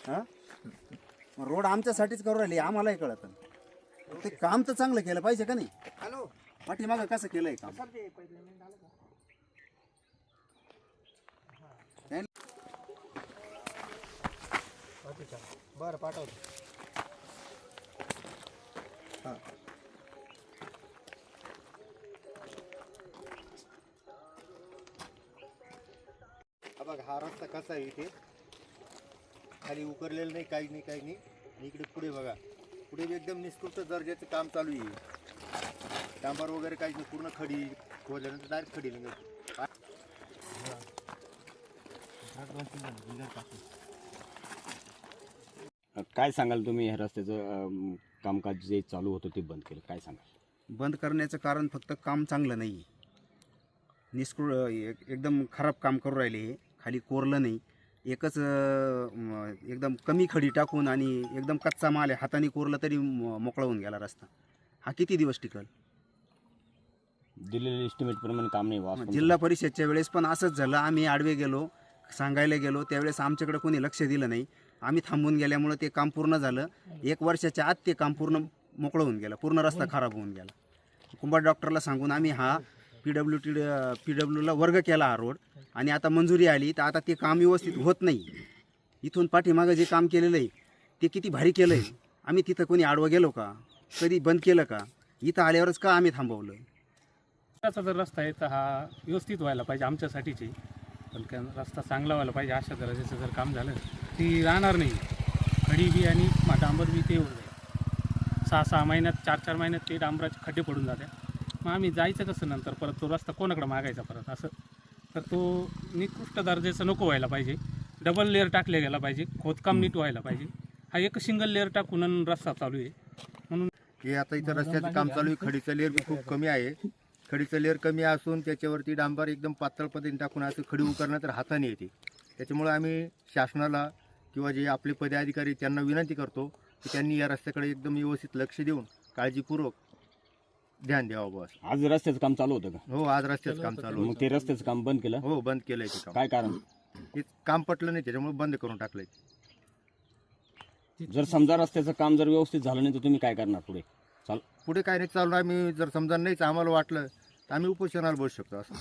हा रोड आमच्यासाठीच करू राहिली, आम्हालाही कळत. ते काम तर चांगलं केलं पाहिजे का नाही? हॅलो पाठीमागं कसं केलंय काम? सर ते पहिले नाही झालं का? बरं पाठवतो. हां बघ, हा रस्ता कसा आहे, इथे खाली उकरलेलं नाही, काही नाही काही नाही. आणि इकडे पुढे बघा, पुढे एकदम निष्कृष्ट दर्जाचं काम चालू आहे. डांबर वगैरे काहीच नाही, पूर्ण खडी खोदल्यानंतर डायरेक्ट खडी निघाली. काय सांगाल तुम्ही ह्या रस्त्याचं कामकाज जे चालू होतं ते बंद केलं, काय सांगाल? बंद करण्याचं कारण फक्त काम चांगलं नाही, एकदम खराब काम करू राहिले. हे खाली कोरलं नाही, एकच एकदम कमी खडी टाकून आणि एकदम कच्चा माल आहे, हाताने कोरलं तरी मोकळा होऊन गेला रस्ता. हा किती दिवस टिकल? दिलेल्या एस्टिमेटप्रमाणे काम नाही व्हावं असं जिल्हा परिषदच्या वेळेस पण असंच झालं. आम्ही आडवे गेलो, सांगायला गेलो, त्यावेळेस आमच्याकडे कोणी लक्ष दिलं नाही. आम्ही थांबून गेल्यामुळं ते काम पूर्ण झालं. 1 वर्षाच्या आत ते काम पूर्ण मोकळं होऊन गेलं, पूर्ण रस्ता खराब होऊन गेला. कुंभार डॉक्टरला सांगून आम्ही हा PWला वर्ग केला हा रोड, आणि आता मंजुरी आली तर आता ते काम व्यवस्थित होत नाही. इथून पाठीमागं जे काम केलेलं आहे ते किती भारी केलं आहे. आम्ही तिथं कोणी आडवं गेलो का? कधी बंद केलं का? इथं आल्यावरच का आम्ही थांबवलं? रस्त्याचा जर रस्ता आहे तर हा व्यवस्थित व्हायला पाहिजे आमच्यासाठीच आहे. पण रस्ता चांगला व्हायला पाहिजे. अशा दर्जाचं जर काम झालं ती राहणार नाही. खडी बी आणि डांबर बी ते होऊन जाईल. 6-6 महिन्यात 4-4 महिन्यात ते डांबराचे खड्डे पडून जाते. मग आम्ही जायचं कसं नंतर परत? तो रस्ता कोणाकडे मागायचा परत असं? तर तो निकृष्ट दर्जाचं नको व्हायला पाहिजे. डबल लेअर टाकले गेला पाहिजे, खोदकाम नीट व्हायला पाहिजे. हा एक सिंगल लेअर टाकून रस्ता चालू आहे. म्हणून हे आता इथं रस्त्याचं काम चालू आहे. खडीचं लेअर बी खूप कमी आहे. खडीचं लेअर कमी असून त्याच्यावरती डांबर एकदम पातळ पद्धतीने टाकून असं खडी उकरणं तर हाताने येते. त्याच्यामुळे आम्ही शासनाला किंवा जे आपले पदाधिकारी त्यांना विनंती करतो की त्यांनी या रस्त्याकडे एकदम व्यवस्थित लक्ष देऊन काळजीपूर्वक ध्यान द्यावं. बस. आज रस्त्याचं काम चालू होतं का? हो, आज रस्त्याचं काम चालू मग होतं. ते रस्त्याचं काम बंद केलं? हो, बंद केलंय ते काम. काय कारण? हे काम पटलं नाही, त्याच्यामुळे बंद करून टाकलंय. जर समजा रस्त्याचं काम जर व्यवस्थित झालं नाही तर तुम्ही काय करणार पुढे? पुढे काय नाही चालू. आम्ही जर समजा नाहीच आम्हाला वाटलं तर आम्ही उपोषणाला बसू शकतो असं.